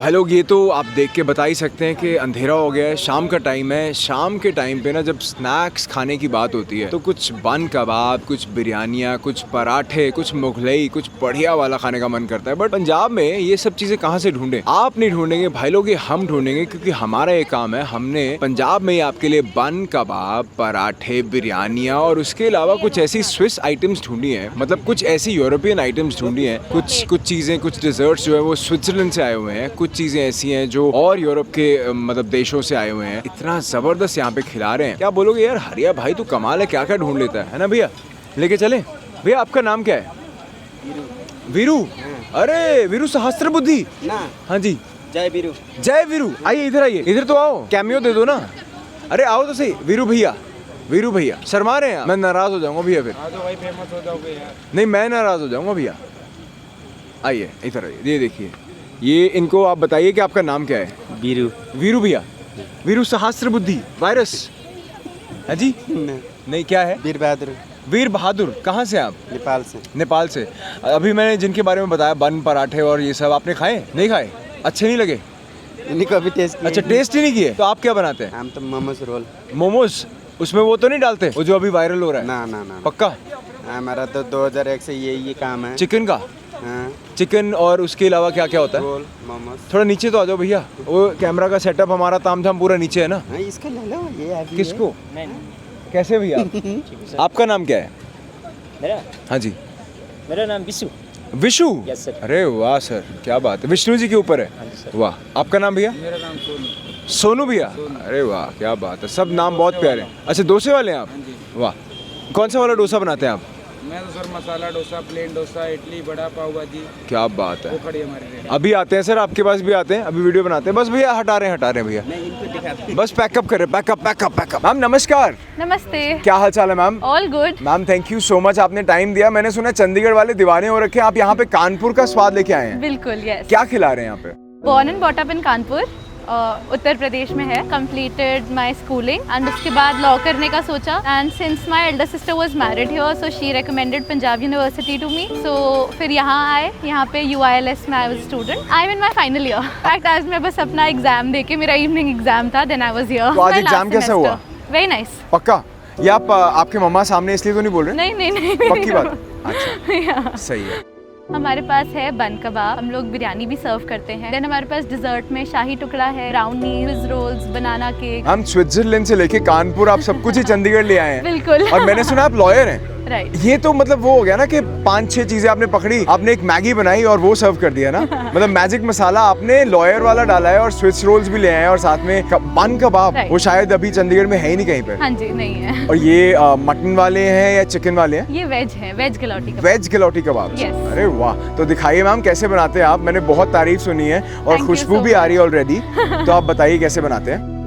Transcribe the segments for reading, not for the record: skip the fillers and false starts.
भाई लोग, ये तो आप देख के बता ही सकते हैं कि अंधेरा हो गया है, शाम का टाइम है। शाम के टाइम पे ना जब स्नैक्स खाने की बात होती है तो कुछ बन कबाब, कुछ बिरयानियाँ, कुछ पराठे, कुछ मुगलई, कुछ बढ़िया वाला खाने का मन करता है। बट पंजाब में ये सब चीज़ें कहाँ से ढूंढें? आप नहीं ढूंढेंगे भाई लोग, ये हम ढूंढेंगे, क्योंकि हमारा ये काम है। हमने पंजाब में ही आपके लिए बन कबाब, पराठे, बिरयानियाँ और उसके अलावा कुछ ऐसी स्विस आइटम्स ढूंढी हैं, मतलब कुछ ऐसी यूरोपियन आइटम्स ढूंढी हैं। कुछ चीज़ें, कुछ डिजर्ट्स जो है वो स्विट्जरलैंड से आए हुए हैं, कुछ चीजें ऐसी हैं जो और यूरोप के मतलब देशों से आए हुए हैं। इतना जबरदस्त यहाँ पे खिला रहे हैं, क्या बोलोगे यार? हरिया भाई तू कमाल है, क्या क्या ढूंढ लेता है ना भैया? लेके चले भैया। आपका नाम क्या है? वीरू। अरे वीरू सहस्त्र बुद्धि ना? हाँ जी, जय वीरू। जय वीरू। आइए इधर, आइए इधर तो आओ, कैमियो दे दो ना। अरे आओ तो सही। वीरू भैया, वीरू भैया शर्मा रहे हैं। मैं नाराज हो जाऊंगा भैया फिर। भाई फेमस हो जाओगे यार। नहीं, मैं नाराज हो जाऊंगा भैया। आइए इधर आइए, ये देखिए, ये इनको आप बताइए कि आपका नाम क्या है? वीरू। वीरू भैया, वीरू सहस्त्र बुद्धि वायरस है जी? नहीं, क्या है? वीर बहादुर। वीर बहादुर। कहाँ से आप? नेपाल से। नेपाल से। अभी मैंने जिनके बारे में बताया, बन पराठे और ये सब, आपने खाए? नहीं खाए? अच्छे नहीं लगे? इनको अभी टेस्ट किए। अच्छा, टेस्ट ही नहीं किए? तो आप क्या बनाते हैं? हम तो मोमोज रोल। मोमोज? उसमें वो तो नहीं डालते वो जो अभी वायरल हो रहा है? ना ना ना। पक्का? हमारा तो 2001 से ये काम है। चिकन का? हाँ। चिकन और उसके अलावा क्या क्या होता है? रोल, मोमोज। थोड़ा नीचे तो आ जाओ भैया, वो कैमरा का सेटअप हमारा तामझाम पूरा नीचे है ना। हाँ, इसका ले लो, ये अभी किसको? है। कैसे भैया? आपका नाम क्या है? मेरा हाँ जी। मेरा नाम विशु। विशु? Yes sir. अरे वाह सर, क्या बात है, विष्णु जी के ऊपर है। वाह। आपका नाम भैया? मेरा नाम सोनू। सोनू भैया? अरे वाह, क्या बात है, सब नाम बहुत प्यारे हैं। अच्छा, डोसे वाले हैं आप? वाह। कौन सा वाला डोसा बनाते हैं आप? मैं तो सर मसाला डोसा, प्लेन डोसा, इडली, बड़ा, पाव भाजी। क्या बात है। वो खड़ी हमारे रेडी। अभी आते हैं सर, आपके पास भी आते हैं, अभी वीडियो बनाते हैं। बस भैया हटा रहे हैं भैया, मैं इनको दिखाता बस पैकअप कर रहे हैं, पैकअप। मैम नमस्कार। नमस्ते। क्या हाल चाल है ma'am? All good. Ma'am thank you so much, आपने टाइम दिया। मैंने सुना चंडीगढ़ वाले दीवाने हो रखे हैं, आप यहाँ पे कानपुर का स्वाद लेके आए हैं। बिल्कुल, यस। क्या खिला रहे हैं यहाँ पे? Born and brought up in Kanpur, Uttar Pradesh में है। कंप्लीटेड माय स्कूलिंग एंड उसके बाद लॉ करने का सोचा। And since my elder sister was married here, so she recommended Punjab university to me. So फिर यहाँ आए, यहाँ पे UILS में I was student. I am in my final year. Fact आज मैं बस अपना एग्जाम देके, मेरा इवनिंग एग्जाम था, देन आई वाज हियर। तो आज एग्जाम कैसा हुआ? Very nice. पक्का? या आप आपके मम्मा सामने इसलिए तो नहीं बोल रहे? नहीं। पक्की बात? अच्छा, सही है। हमारे पास है बन कबाब, हम लोग बिरयानी भी सर्व करते हैं। देन हमारे पास डिजर्ट में शाही टुकड़ा है, ब्राउनीज, रोल्स, बनाना केक। हम स्विट्जरलैंड से लेके कानपुर, आप सब कुछ ही चंडीगढ़ ले आए हैं। बिल्कुल। और मैंने सुना आप लॉयर हैं। राइट। ये तो मतलब वो हो गया ना कि 5-6 चीजें आपने पकड़ी, आपने एक मैगी बनाई और वो सर्व कर दिया ना। मतलब मैजिक मसाला आपने लॉयर वाला डाला है और स्विस रोल्स भी ले आए हैं और साथ में बन कबाब। Right. वो शायद अभी चंडीगढ़ में है ही नहीं कहीं पे। हाँ जी, नहीं है। और ये मटन वाले हैं या चिकन वाले हैं? ये वेज है, वेज गलौटी कबाब। वेज गलौटी कबाब। Yes. अरे वाह, तो दिखाइए मैम कैसे बनाते हैं आप। मैंने बहुत तारीफ सुनी है और Thank you खुशबू so भी आ रही है much. ऑलरेडी। तो आप बताइए कैसे बनाते हैं।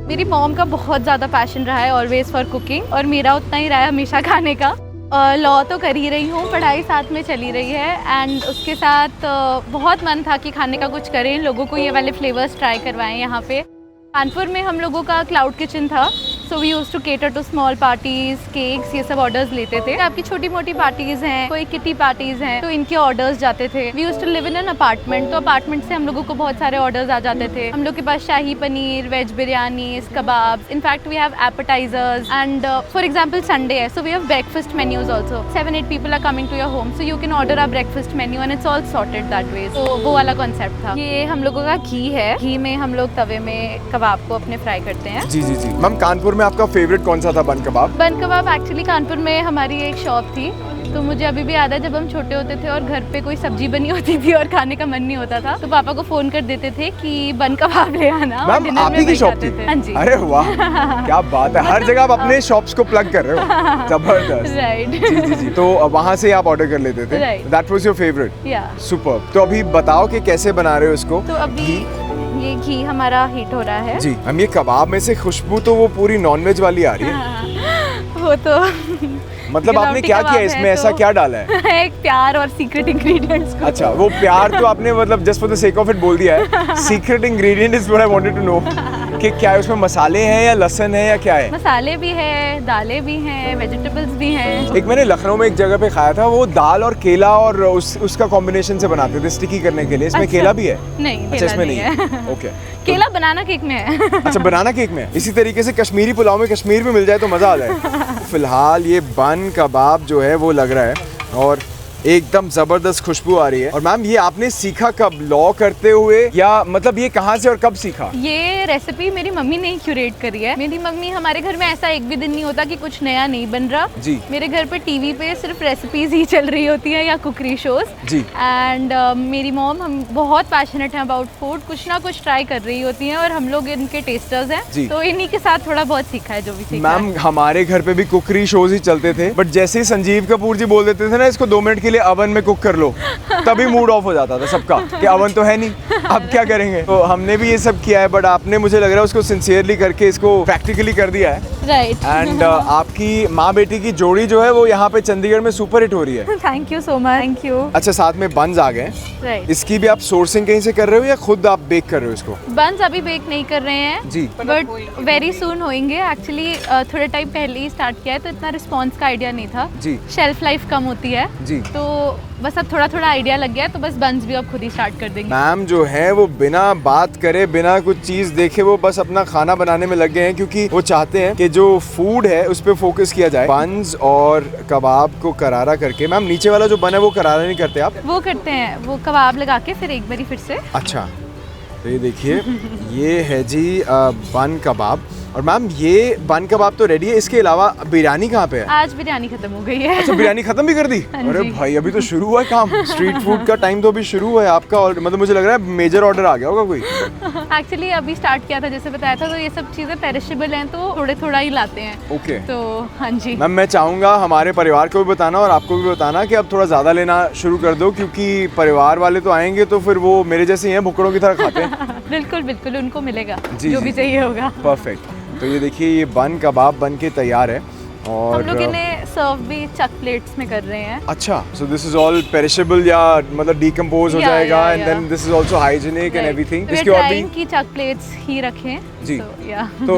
मेरी मॉम का बहुत ज़्यादा पैशन रहा है ऑलवेज फॉर कुकिंग, और मेरा उतना ही रहा है हमेशा खाने का। लॉ तो कर ही रही हूँ, पढ़ाई साथ में चली रही है, एंड उसके साथ बहुत मन था कि खाने का कुछ करें, लोगों को ये वाले फ्लेवर्स ट्राई करवाएं। यहाँ पे कानपुर में हम लोगों का क्लाउड किचन था, so we used to cater to small parties, cakes, ये सब ऑर्डर्स लेते थे। आपकी छोटी मोटी पार्टीज हैं, कोई किटी पार्टीज हैं, तो इनके ऑर्डर्स जाते थे। We used to live in an apartment, तो अपार्टमेंट से हम लोगों को बहुत सारे ऑर्डर्स आ जाते थे। हम लोग के पास shahi paneer, veg biryani, kebabs, in fact we have appetisers and for example Sunday है, so we have breakfast menus also. 7-8 people are coming to your home, so you can order a breakfast menu and it's all sorted that way. तो वो वाला concept था। ये हम लोगों का घी है, घी में हम लोग तवे में कबाब को अपने फ्राई करते हैं। जी। मैम कानपुर में आपका फेवरेट कौन सा था बन कबाब? बन कबाब एक्चुअली कानपुर में हमारी एक शॉप थी, तो मुझे अभी भी याद है जब हम छोटे होते थे और घर पे कोई सब्जी बनी होती थी और खाने का मन नहीं होता था, तो पापा को फोन कर देते थे कि बन कबाब ले आना। मैम आप ही की शॉप थी? हाँ जी। अरे वाह, क्या बात है, हर जगह आप अपने शॉप्स को प्लग कर रहे हो। जबरदस्त। राइट। जी। तो वहाँ से आप ऑर्डर कर लेते थे? Right. That was your favourite? या। सुपर। तो अभी बताओ कि कैसे बना रहे हो इसको? तो अभी ये घी हमारा हीट हो रहा है। जी। हम ये कबाब में से खुशबू तो वो पूरी नॉनवेज वाली आ रही है। वो तो मतलब आपने क्या किया इसमें, ऐसा क्या डाला है? एक प्यार और सीक्रेट इंग्रेडिएंट्स को। अच्छा, वो प्यार तो आपने मतलब just for the sake of it बोल दिया है। Secret ingredient is what I wanted to know. कि क्या है उसमें, मसाले हैं या लहसुन है या क्या है? मसाले भी है, दालें भी हैं, वेजिटेबल्स भी हैं। एक मैंने लखनऊ में एक जगह पे खाया था, वो दाल और केला और उसका कॉम्बिनेशन से बनाते थे स्टिकी करने के लिए। इसमें अच्छा। केला भी है? नहीं, अच्छा, केला इसमें नहीं है। ओके। केला बनाना केक में है। अच्छा, बनाना केक में। इसी तरीके से कश्मीरी पुलाव में कश्मीर में मिल जाए तो मज़ा आ जाए। फिलहाल ये बन कबाब जो है वो लग रहा है और एकदम ज़बरदस्त खुशबू आ रही है। और मैम ये आपने सीखा कब, लॉ करते हुए, या मतलब ये कहाँ से और कब सीखा? ये रेसिपी मेरी मम्मी ने ही क्यूरेट करी है। मेरी मम्मी, हमारे घर में ऐसा एक भी दिन नहीं होता कि कुछ नया नहीं बन रहा जी। मेरे घर पे टीवी पे सिर्फ रेसिपीज ही चल रही होती है या कुकरी शोज जी। एंड मेरी मॉम, हम बहुत पैशनेट हैं अबाउट फूड, कुछ ना कुछ ट्राई कर रही होती हैं और हम लोग इनके टेस्टर्स जी। हैं, तो इन्हीं के साथ थोड़ा बहुत सीखा है जो भी सीखा मैम हमारे घर पे भी कुकरी शोज ही चलते थे, बट जैसे ही संजीव कपूर जी बोल देते थे ना इसको 2 मिनट के लिए अवन में कुक कर लो, तभी मूड ऑफ हो जाता था सबका कि अवन तो है नहीं, अब क्या करेंगे। तो हमने भी ये सब किया है, बट आपने मुझे लग रहा है उसको सिंसियरली करके इसको प्रैक्टिकली कर दिया है। राइट। एंड आपकी माँ बेटी की जोड़ी जो है वो यहाँ पे चंडीगढ़ में सुपर हिट हो रही है। Thank you so much. Thank you. अच्छा, साथ में बंस आ गए। राइट। इसकी भी आप सोर्सिंग कहीं से कर रहे हो या खुद आप बेक कर रहे हो इसको? बंस अभी बेक नहीं कर रहे हैं जी। बट वेरी सून होंगे। एक्चुअली थोड़े टाइम पहले ही स्टार्ट किया है तो इतना रिस्पॉन्स का आइडिया नहीं था जी। शेल्फ लाइफ कम होती है जी। तो बस अब थोड़ा थोड़ा आइडिया लग गया है, तो बस बंस भी अब खुद ही स्टार्ट कर देंगे। मैम जो है वो बिना बात करे, बिना कुछ चीज़ देखे वो बस अपना खाना बनाने में लग गए हैं, क्योंकि वो चाहते हैं कि जो फूड है उस पर फोकस किया जाए। बंस और कबाब को करारा करके, मैम नीचे वाला जो बन है वो करारा नहीं करते आप? वो करते हैं, वो कबाब लगा के फिर एक बारी फिर से। अच्छा, तो ये देखिए ये है जी बन कबाब। और मैम ये बन कबाब तो रेडी है, इसके अलावा बिरयानी कहाँ पे है? आज बिरयानी खत्म हो गई है। अच्छा, बिरयानी खत्म भी कर दी? हाँ अरे जी। भाई अभी तो शुरू हुआ है काम। स्ट्रीट फूड का टाइम तो अभी शुरू हुआ है आपका, और मतलब मुझे लग रहा है मेजर ऑर्डर आ गया होगा कोई। एक्चुअली अभी स्टार्ट किया था, जैसे बताया था, तो ये सब चीज़ें पेरिशेबल हैं तो थोड़े थोड़ा ही लाते हैं। ओके। तो हाँ जी मैम मैं चाहूँगा हमारे परिवार को भी बताना और आपको भी बताना कि अब थोड़ा ज़्यादा लेना शुरू कर दो, क्योंकि परिवार वाले तो आएंगे तो फिर वो मेरे जैसे ही हैं, भुक्कड़ों की तरह खाते हैं। बिल्कुल बिल्कुल, उनको मिलेगा जी, जो जी, भी जी। चाहिए होगा। परफेक्ट। तो ये देखिए ये बन कबाब बन के तैयार है और हम लोग इन्हें सर्व भी चक प्लेट्स में कर रहे हैं। अच्छा, so this is all perishable या मतलब डिकम्पोज हो Yeah, जाएगा yeah, and yeah. Then this is also hygienic and everything. इसके और भी की चक प्लेट्स ही रखें जी। या तो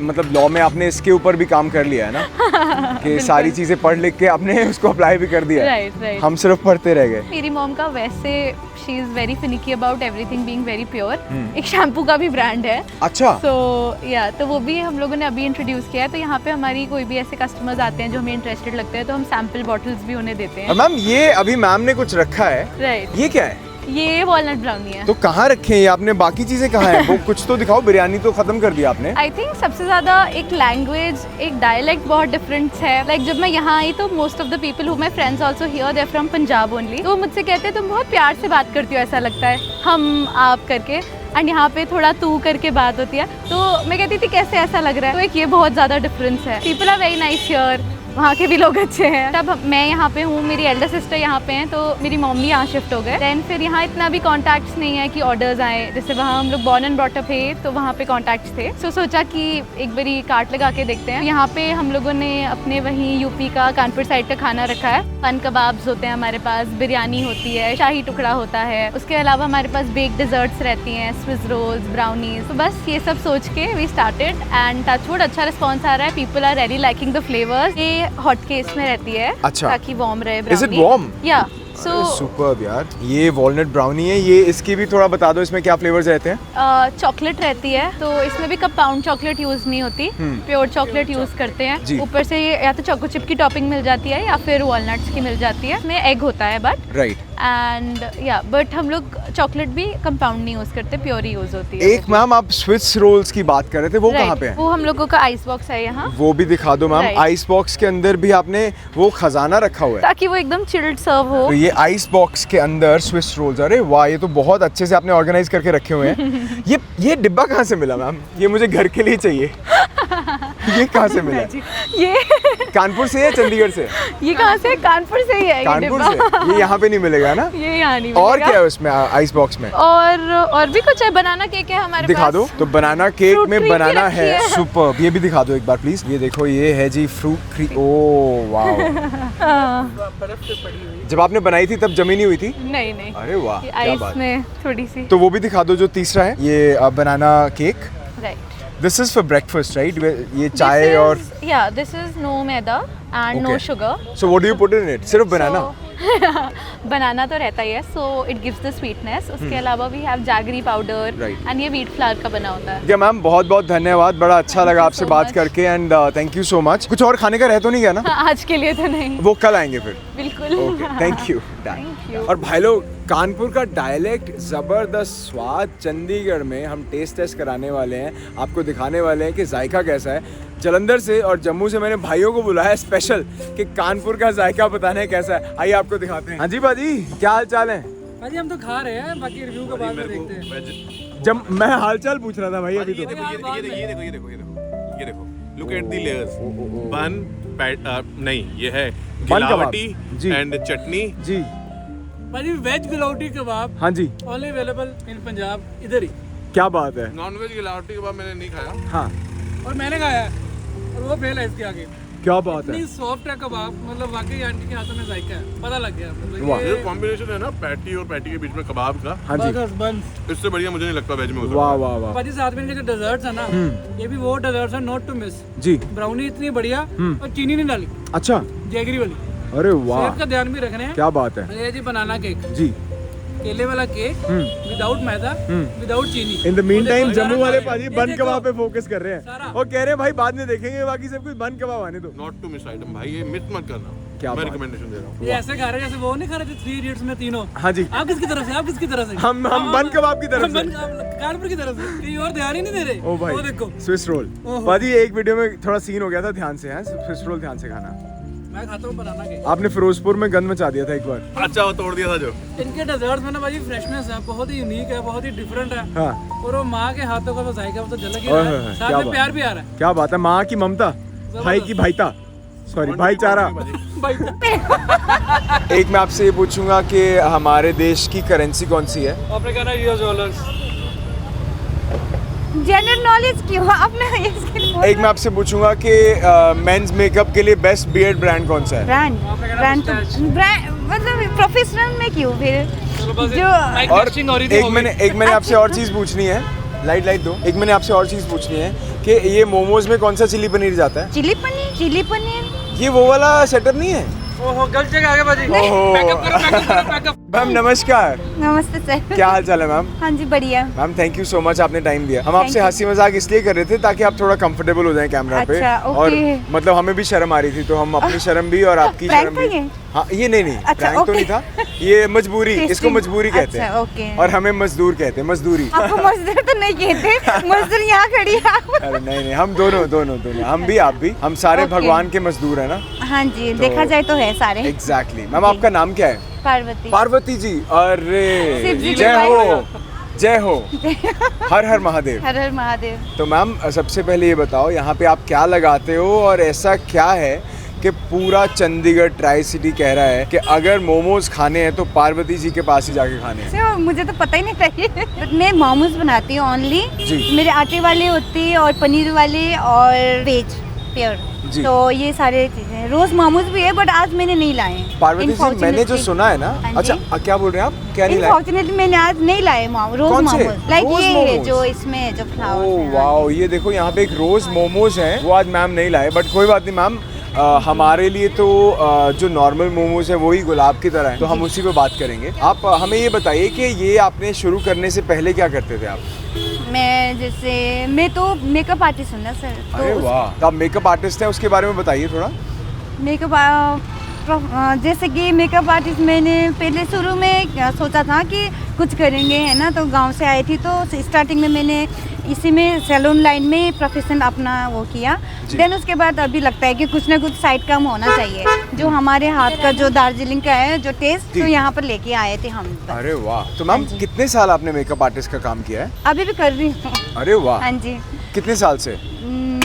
मतलब लॉ में आपने इसके ऊपर भी काम कर लिया है ना कि सारी चीजें पढ़ लिख के आपने उसको अप्लाई भी कर दिया है। Right right. हम सिर्फ पढ़ते रह गए। मेरी मॉम का वैसे she is very finicky about everything being very pure. एक शैम्पू का भी ब्रांड है। अच्छा। तो या तो वो भी हम लोगों ने अभी इंट्रोड्यूस किया है, तो यहाँ पे हमारी कोई भी ऐसे कस्टमर्स आते हैं जो हमें इंटरेस्टेड लगते हैं तो हम सैंपल बॉटल्स भी उन्हें देते और हैं। मैम ये अभी मैम ने कुछ रखा है, राइट। ये क्या है? ये वॉलनट ब्राउनी है। तो कहाँ रखे हैं ये आपने? बाकी चीजें कहाँ हैं? वो कुछ तो दिखाओ। बिरयानी तो खत्म कर दिया आपने। आई थिंक सबसे ज़्यादा एक लैंग्वेज, एक डायलेक्ट बहुत डिफरेंट है। लाइक जब मैं यहाँ आई तो most of the people who my friends also here they from Punjab only, तो मुझसे कहते हैं तुम बहुत प्यार से बात करती हो, ऐसा लगता है हम आप करके, एंड यहाँ पे थोड़ा तू करके बात होती है। तो मैं कहती थी कैसे ऐसा लग रहा है, तो एक ये बहुत ज़्यादा डिफरेंस है। People are very nice here, वहाँ के भी लोग अच्छे हैं। तब मैं यहाँ पे हूँ, मेरी एल्डर सिस्टर यहाँ पे हैं, तो मेरी मम्मी यहाँ शिफ्ट हो गए। देन फिर यहाँ इतना भी कॉन्टैक्ट्स नहीं है कि ऑर्डर्स आए। जैसे वहाँ हम लोग बॉर्न एंड ब्रॉट अप है तो वहाँ पे कॉन्टैक्ट्स थे, सो सोचा कि एक बारी कार्ट लगा के देखते हैं। यहाँ पे हम लोगों ने अपने वहीं यूपी का कानपुर साइड का खाना रखा है। बन कबाब्स होते हैं हमारे पास, बिरयानी होती है, शाही टुकड़ा होता है, उसके अलावा हमारे पास बेक डिजर्ट्स रहती हैं, स्विस रोल्स, ब्राउनीज। तो बस ये सब सोच के वी स्टार्टेड एंड टचवुड अच्छा रिस्पॉन्स आ रहा है। People are very liking the flavours. ये हॉट केस में रहती है। अच्छा। ताकि वार्म रहे। Is it warm? या सो सुपर्ब यार। ये वॉलनट ब्राउनी है, ये इसकी भी थोड़ा बता दो इसमें क्या फ्लेवर्स रहते हैं? चॉकलेट रहती है, तो इसमें भी कंपाउंड चॉकलेट यूज नहीं होती, प्योर चॉकलेट यूज करते जी। हैं। ऊपर से या तो चोको चिप की टॉपिंग मिल जाती है या फिर वॉलनट्स की मिल जाती है। इसमें एग होता है बट राइट। एंड या बट हम लोग चॉकलेट भी कंपाउंड नहीं यूज करते, प्योर ही यूज होती है। एक मैम आप स्विस रोल्स की बात कर रहे थे, वो Right, कहाँ पे है? वो हम लोगों का आइस बॉक्स है यहाँ, वो भी दिखा दो मैम। Right. आइस बॉक्स के अंदर भी आपने वो खजाना रखा हुआ है, ताकि वो एकदम चिल्ड सर्व हो। तो ये आइस बॉक्स के अंदर स्विस रोल्स। अरे वाह, ये तो बहुत अच्छे से आपने ऑर्गेनाइज करके रखे हुए हैं। ये डिब्बा कहाँ से मिला मैम? ये मुझे घर के लिए चाहिए। ये कहाँ से मिला? ये कानपुर से या चंडीगढ़ से? ये कहाँ से? कानपुर से ही है ये कानपुर डिब्बा। से। ये यहाँ पे नहीं मिलेगा ना? ये यहाँ नहीं और मिलेगा। क्या है उसमें आइस बॉक्स में? और भी कुछ है। बनाना केक है हमारे दिखा पास। दो। तो बनाना केक Fruit में cream भी बनाना रखी है, है। सुपर। ये भी दिखा दो एक बार प्लीज। ये देखो, ये है जी फ्रूट क्रीम। ओ वाह। जब आपने बनाई थी तब जमी नहीं हुई थी? नहीं नहीं, अरे वाह, क्या आइस बात। में थोड़ी सी। तो वो भी दिखा दो जो तीसरा है, ये banana cake. Right. This is for breakfast right? ये चाय और या this is no maida and no sugar. So what do you put in it? सिर्फ बनाना? बनाना तो रहता ही है, so it gives the sweetness. उसके अलावा we have jaggery powder and ये व्हीट फ्लावर का बना होता है. मैम बहुत बहुत धन्यवाद, बड़ा अच्छा लगा आपसे बात करके and thank you so much. कुछ और खाने का रह तो नहीं गया ना? आज के लिए तो नहीं. वो कल आएंगे फिर. बिल्कुल. Thank you. Thank you. और भाई लोग, कानपुर का डायलेक्ट ज़बरदस्त स्वाद चंडीगढ़ में हम टेस्ट कराने वाले हैं, आपको दिखाने वाले हैं कि जायका कैसा है. जलंधर से और जम्मू से मैंने भाइयों को बुलाया स्पेशल कि कानपुर का जायका बताना है कैसा है. आइए आपको दिखाते हैं. हाँ जी बाजी, क्या हाल चाल है? भाजी हम तो खा रहे हैं, बाकी रिव्यू का बाद में देखते हैं. जब मैं हालचाल पूछ रहा था भाई अभी तो. ये देखो लुक एट द लेयर्स. बन नहीं, ये है बन कबाब गिलावटी जी एंड चटनी जी. भाजी वेज गिलौटी कबाब हाँ जी, ओनली अवेलेबल इन पंजाब, इधर ही. क्या बात है. नॉन वेज गिलावटी कबाब मैंने नहीं खाया. हाँ और मैंने खाया है और वो फेल है इसके आगे. क्या बात है. इतनी सॉफ्ट है कबाब, मतलब वाकई आंटी के हाथों में जायका है, पता लग गया. मतलब वाह. ये कॉम्बिनेशन है ना पैटी और पैटी के बीच में कबाब का, हाँ जी. बस बंस. इससे बढ़िया मुझे नहीं लगता वेज में. वाह वाह वाह. भाजी साथ में जो डेजर्ट्स है ना, ये भी वो डेजर्ट्स है नॉट टू मिस. जी. ब्राउनी इतनी बढ़िया और चीनी नहीं डाली, अच्छा. जैगरी वाली. अरे वाह, सेहत का ध्यान भी रखने हैं. क्या बात है. ये जी बनाना केक, जी. केले वाला केक विदाउट मैदा, विदाउट चीनी. इन द मीन टाइम देखो, जम्मू वाले ये पाजी देखो, बन कबाब पे फोकस कर रहे हैं सारा। और कह रहे हैं भाई बाद में देखेंगे, बाकी सब कुछ बन कबाब आने दो. नॉट टू मिस आइटम भाई, ये मिस मत करना. क्या मैं बात. रिकमेंडेशन दे रहा हूँ. ये ऐसे खा रहे हैं जैसे वो नहीं खा रहे थे 3 इडियट्स में तीनों. हाँ जी. आप किसकी तरफ से, आप किसकी तरफ से? हम बन कबाब की तरफ हम से. कानपुर की तरफ से. कहीं और ध्यान ही नहीं दे रहे. ओ भाई, वो देखो स्विस रोल. ओहो। पाजी एक वीडियो में थोड़ा सीन हो गया था, ध्यान से है. स्विस रोल ध्यान से खाना. मैं खाता हूँ बनाना केक. आपने फिरोजपुर में गंद मचा दिया था एक बार. अच्छा वो तोड़ दिया था जो. इनके डेजर्ट्स में ना भाजी फ्रेशनेस है, बहुत ही यूनिक है, बहुत ही डिफरेंट है. हाँ. और वो माँ के हाथों का वो जायका वो तो झलक ही ओए रहा होए है. होए, साथ क्या में बात. प्यार भी आ रहा है. क्या बात है. माँ की ममता, भाई की भाईता, सॉरी भाईचारा. भाई एक मैं आपसे ये पूछूंगा कि हमारे देश की करेंसी कौन सी है? आपने कहना यूएस डॉलर्स. जनरल नॉलेज क्यों आपने एक मैं आपसे पूछूंगा कि मेंस मेकअप के लिए बेस्ट बियर्ड ब्रांड कौन सा है? ब्रांड मतलब प्रोफेशनल में क्यों फिर जो. और एक मैंने आपसे और चीज़ पूछनी है. लाइट दो. एक मैंने आपसे और चीज़ पूछनी है कि ये मोमोज में कौन सा चिली पनीर जाता है? चिली पनीर ये वो वाला सेटअप नहीं है? ओहो गलत जगह आ गए भाजी. ओहो. पैकअप करो पैकअप. मैम नमस्कार. नमस्ते सर. क्या हाल चाल है मैम? हाँ जी बढ़िया. Ma'am thank you so much, आपने टाइम दिया. हम आपसे you. हंसी मजाक इसलिए कर रहे थे ताकि आप थोड़ा कंफर्टेबल हो जाएं कैमरा पे. अच्छा, और okay. मतलब हमें भी शर्म आ रही थी, तो हम अपनी शर्म भी और आपकी Prank शर्म था भी. ये? हाँ ये नहीं अच्छा, प्रैंक तो नहीं था, ये मजबूरी. इसको मजबूरी कहते अच्छा, हैं. okay. और हमें मजदूर कहते हैं. मजदूरी. आपको मजदूर तो नहीं कहते, मजदूर यहाँ खड़ी है आप. अरे नहीं हम दोनों हम भी आप भी, हम सारे Okay. भगवान के मजदूर है ना. हाँ जी देखा जाए तो है सारे. एग्जैक्टली. मैम आपका नाम क्या है? पार्वती. पार्वती जी. अरे शिव जी जय की हो, जय हो. हर हर महादेव. हर हर महादेव. तो मैम सबसे पहले ये बताओ यहाँ पे आप क्या लगाते हो और ऐसा क्या है कि पूरा चंडीगढ़ ट्राई सिटी कह रहा है कि अगर मोमोज खाने हैं तो पार्वती जी के पास ही जाके खाने हैं. So, मुझे तो पता ही नहीं था ये. But मैं मोमोज बनाती हूँ ओनली. जी. मेरे आटे वाले होते हैं और पनीर वाले और वेज प्योर. जी. तो ये सारे चीजें. रोज मोमोज भी है बट आज मैंने नहीं लाए. पार्वती जी मैंने जो सुना है ना. हाँ जी. अच्छा क्या बोल रहे हैं आप? क्या नहीं लाए? अनफॉर्चुनेटली मैंने आज नहीं लाए रोज कौन से? मोमोज. लाइक रोज ये है मोमोज? जो इसमें जो फ्लावर. ओह वाओ, ये देखो यहाँ पे एक रोज मोमोज हैं, वो आज मैम नहीं लाए. बट कोई बात नहीं मैम, हमारे लिए तो जो नॉर्मल मोमोज है वही गुलाब की तरह है, तो हम उसी पे बात करेंगे. आप हमें ये बताइए कि ये आपने शुरू करने से पहले क्या करते थे आप? मैं तो मेकअप आर्टिस्ट हूँ ना सर. अरे वाह, तो आप मेकअप आर्टिस्ट हैं, उसके बारे में बताइए थोड़ा. मेकअप जैसे कि मेकअप आर्टिस्ट मैंने पहले शुरू में सोचा था कि कुछ करेंगे है ना. तो गांव से आई थी तो स्टार्टिंग में मैंने इसी में सैलून लाइन में प्रोफेशन अपना वो किया. देन उसके बाद अभी लगता है कि कुछ ना कुछ साइड काम होना चाहिए. जो हमारे हाथ का जो दार्जिलिंग का है जो टेस्ट, तो यहाँ पर लेके आए थे हम. अरे वाह. तो मैम कितने साल आपने मेकअप आर्टिस्ट का काम किया है? अभी भी कर रही हूँ. अरे वाह. हाँ जी. कितने साल से?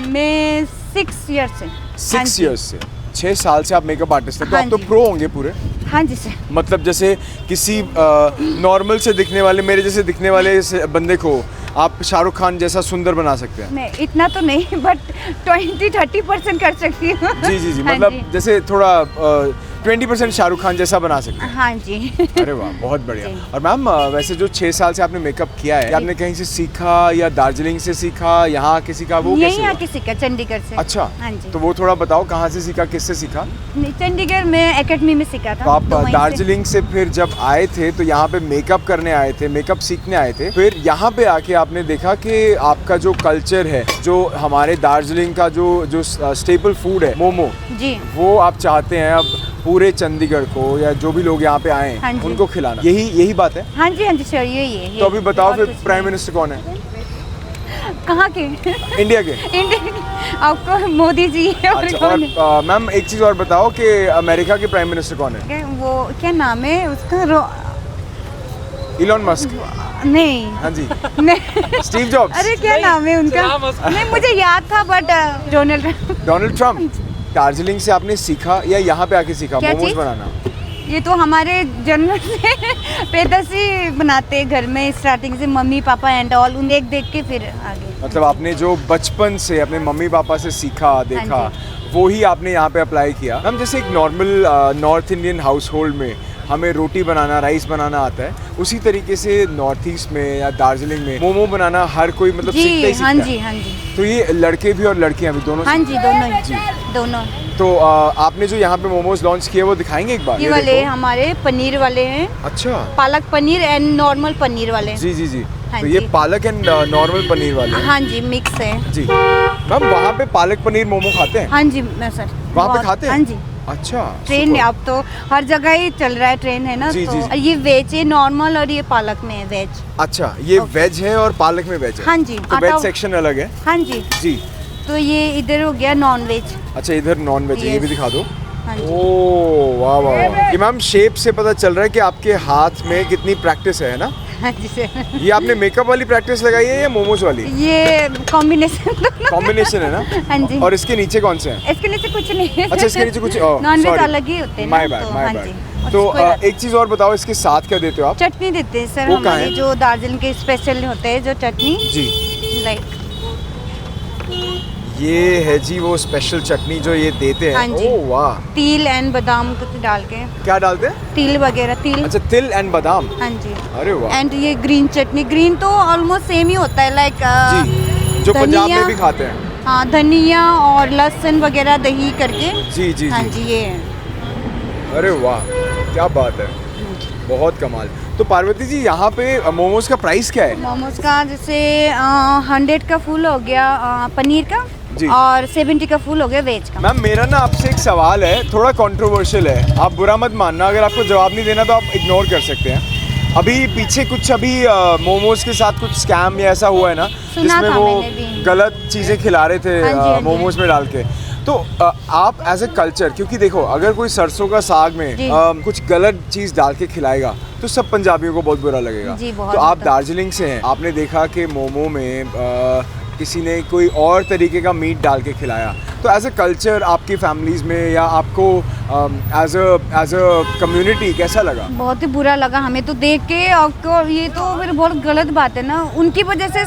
मैं 6 ईयर से. 6 ईयर्स से. 6 साल से आप मेकअप आर्टिस्ट हैं, तो हाँ आप तो जी. प्रो होंगे पूरे. हाँ जी सर. मतलब जैसे किसी नॉर्मल से दिखने वाले, मेरे जैसे दिखने वाले बंदे को आप शाहरुख खान जैसा सुंदर बना सकते हैं. नहीं इतना तो नहीं बट 20-30% कर सकती हूँ. जी जी जी. हाँ मतलब जी. जैसे थोड़ा 20% शाहरुख खान जैसा बना सकते हैं। हाँ जी। अरे वाह, बहुत बढ़िया। जी। और मैम वैसे जो 6 साल से आपने मेकअप किया है, आपने कहीं से सीखा या दार्जिलिंग से सीखा, यहाँ आके सीखा, वो कैसे यहीं हुआ? आके सीखा, चंडीगढ़ से। अच्छा, हाँ जी। तो वो थोड़ा बताओ कहाँ से सीखा, किससे सीखा? चंडीगढ़ में एकेडमी में सीखा था। तो आप तो वहीं से- दार्जिलिंग से फिर जब आए थे तो यहाँ पे मेकअप करने आए थे, मेकअप सीखने आए थे, फिर यहाँ पे आके आपने देखा कि आपका जो कल्चर है, जो हमारे दार्जिलिंग का जो स्टेपल फूड है मोमो, जी। वो आप चाहते हैं अब पूरे चंडीगढ़ को या जो भी लोग यहाँ पे आए हाँ हैं जी। उनको खिलाना, यही बात है। हाँ जी, हाँ जी, श्योर यही है। तो अभी बताओ और फिर कुछ प्राइम नहीं। मिनिस्टर कौन है कहाँ के? इंडिया के? इंडिया के। आपको मोदी जी है और अच्छा, कौन है? और मैम एक चीज़ और बताओ कि अमेरिका के प्राइम मिनिस्टर कौन है? वो क्या नाम है उसका? Elon Musk? नहीं। हाँ जी। नहीं। Steve jobs? अरे क्या नाम है उनका? सलाम मस्क। नहीं, मुझे याद था but Donald. Donald Trump? Darjeeling से आपने सीखा या यहाँ पे आके सीखा क्या मोमोज चीज़? बनाना? ये तो हमारे जन्म से पैदा से बनाते हैं घर में, स्टार्टिंग से मम्मी पापा एंड ऑल, उन देख देख के फिर आगे। मतलब आपने जो बचपन से अपने मम्मी पापा से सीखा देखा, हाँ वो ही आपने यहाँ पे अप्लाई किया। मैम जैसे एक normal north Indian house hold में हमें रोटी बनाना, राइस बनाना आता है, उसी तरीके से नॉर्थ ईस्ट में या दार्जिलिंग में मोमो बनाना हर कोई मतलब सीखता ही सीखता हाँ है। जी, हाँ जी। तो ये लड़के भी और लड़कियां भी दोनों हाँ जी, दोनों ही। जी। दोनों। तो आपने जो यहाँ पे मोमोज लॉन्च किए वो दिखाएंगे एक बार? ये ये वाले देखो। हमारे पनीर वाले हैं, अच्छा। पालक पनीर एंड नॉर्मल पनीर वाले। जी जी जी। हाँ तो ये जी। पालक एंड नॉर्मल पनीर वाले हैं। हाँ जी, मिक्स है। जी मैम, वहाँ पे पालक पनीर मोमो खाते हैं? हाँ जी मैं सर। वहाँ पे बहुत- खाते हैं? हाँ जी। अच्छा। Train super। अब तो हर जगह ही चल रहा है, ट्रेन है ना, जी, तो जी, जी। ये वेज है नॉर्मल और ये पालक में है वेज। अच्छा, ये वेज है और पालक में वेज है? हाँ जी। तो वेज सेक्शन अलग है? हाँ जी। जी। तो ये इधर हो गया नॉन वेज। अच्छा, इधर नॉन वेज है, ये Yes. भी दिखा दो। हाँ जी। ओह वाह वाह वाह। ये मैम शेप से पता चल रहा है कि आपके हाथ में कितनी प्रैक्टिस है ना? हाँ जी सर। ये आपने मेकअप वाली प्रैक्टिस लगाई है या मोमोज वाली? ये कॉम्बिनेशन। कॉम्बिनेशन है ना? हाँ जी। और इसके नीचे कौन से हैं? इसके नीचे कुछ नहीं है। अच्छा, इसके नीचे कुछ नॉन वेज अलग ही होते हैं ना, माय बैड, तो माय हाँ बैड। जी। तो कोई बात एक चीज़ और बताओ, इसके साथ क्या देते हो आप? चटनी देते हैं सर वो कहाँ हमारे, है? जो दार्जिलिंग के स्पेशल होते हैं जो चटनी, जी। लाइक ये है जी वो स्पेशल चटनी जो ये देते हैं। हाँ जी। ओह वाह। तिल एंड बादाम कुछ डाल के, क्या डालते हैं? तिल वगैरह, तिल। अच्छा, तिल एंड बादाम। हाँ जी। अरे वाह। एंड ये ग्रीन चटनी, ग्रीन तो ऑलमोस्ट सेम ही होता है, लाइक जी, जो पंजाब में भी खाते हैं। हाँ, धनिया और लहसुन वगैरह दही करके। जी जी हाँ जी। जी, ये है। अरे वाह, क्या बात है, बहुत कमाल। तो पार्वती जी, यहाँ पे मोमोज का प्राइस क्या है? मोमोज का जैसे 100 का फुल हो गया पनीर का, जी। और 70 का फुल हो गया वेज का। मैम मेरा ना आपसे एक सवाल है, थोड़ा कंट्रोवर्शियल है, आप बुरा मत मानना, अगर आपको जवाब नहीं देना तो आप इग्नोर कर सकते हैं। अभी पीछे कुछ मोमोज के साथ कुछ स्कैम या ऐसा हुआ है ना, सुना जिसमें था वो मैंने भी। गलत चीज़ें खिला रहे थे हाँ जी, हाँ जी। मोमोज में डाल के। तो आप एज ए कल्चर, क्योंकि देखो अगर कोई सरसों का साग में जी। कुछ गलत चीज़ डाल के खिलाएगा तो सब पंजाबियों को बहुत बुरा लगेगा। जी, बहुत तो आप मतलब। दार्जिलिंग से हैं, आपने देखा कि मोमो में किसी ने कोई और तरीके का मीट डाल के खिलाया, तो एज अ कल्चर आपकी फैमिलीज़ में या आपको एज अ कम्युनिटी कैसा लगा? बहुत ही बुरा लगा हमें तो देख के, और ये तो फिर बहुत गलत बात है ना, उनकी वजह से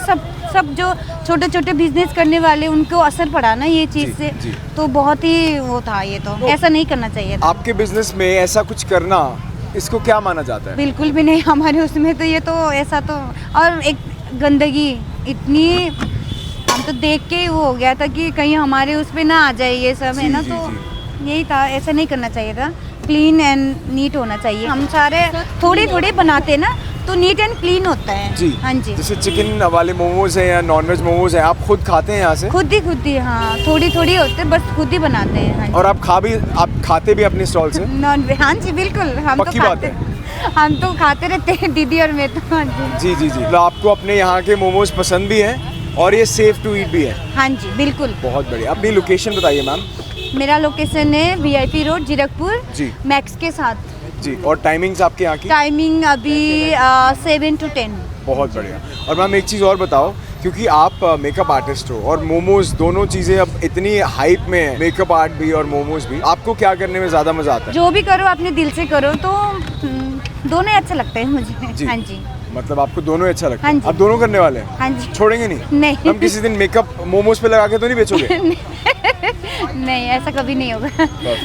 सब जो छोटे छोटे बिजनेस करने वाले उनको असर पड़ा ना ये चीज़ जी, से। जी। तो बहुत ही वो था, ये तो ऐसा नहीं करना चाहिए था। आपके बिजनेस में ऐसा कुछ करना, इसको क्या माना जाता है? बिल्कुल भी नहीं, हमारे उसमें तो ये तो ऐसा तो, और एक गंदगी इतनी, हम तो देख के ही वो हो गया था कि कहीं हमारे उस पे ना आ जाए ये सब, है ना, जी, तो यही था, ऐसा नहीं करना चाहिए था। क्लीन एंड नीट होना चाहिए। हम सारे थोड़े थोड़े बनाते हैं ना, तो नीट एंड क्लीन होता है। जी। हाँ जी। जैसे चिकन वाले मोमोज हैं या नॉनवेज मोमोज हैं, आप खुद खाते हैं यहाँ से? खुद ही हाँ, थोड़ी थोड़ी होते हैं, बस खुद ही बनाते हैं। हाँ जी। और आप खाते भी अपने स्टॉल से? नॉन वेज, हाँ जी बिल्कुल, हम पक्की तो बात खाते हम तो खाते रहते हैं दीदी और मैं तो। हाँ जी। जी जी जी। तो आपको अपने यहाँ के मोमोज पसंद भी हैं और ये सेफ टू ईट भी है? हाँ जी बिल्कुल। बहुत बढ़िया। अपनी लोकेशन बताइए मैम। मेरा लोकेशन है VIP रोड जीरकपुर जी। मैक्स के साथ। जी, और टाइमिंग्स आपके यहाँ की? टाइमिंग अभी 7 to 10। बहुत बढ़िया। और मैम एक चीज़ और बताओ, क्योंकि आप मेकअप आर्टिस्ट हो और मोमोज, दोनों चीज़ें अब इतनी हाइप में है, मेकअप आर्ट भी और मोमोज भी, आपको क्या करने में ज़्यादा मज़ा आता है? जो भी करो अपने दिल से करो, तो दोनों ही अच्छा लगता है मुझे। जी। हाँ जी। मतलब आपको दोनों ही अच्छा लगता है? हाँ जी। आप दोनों करने वाले हैं? हाँ जी। छोड़ेंगे नहीं? नहीं। हम किसी दिन मेकअप मोमोज पे लगा के तो नहीं बेचोगे? नहीं ऐसा कभी नहीं होगा।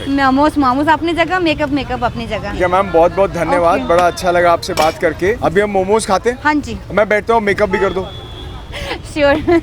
मोमोज मोमोज अपनी जगह, मेकअप मेकअप अपनी जगह। ठीक है मैम, बहुत बहुत धन्यवाद, Okay. बड़ा अच्छा लगा आपसे बात करके। अभी हम मोमोज खाते हैं, हाँ जी मैं बैठता हूँ, मेकअप भी कर दो। श्योर।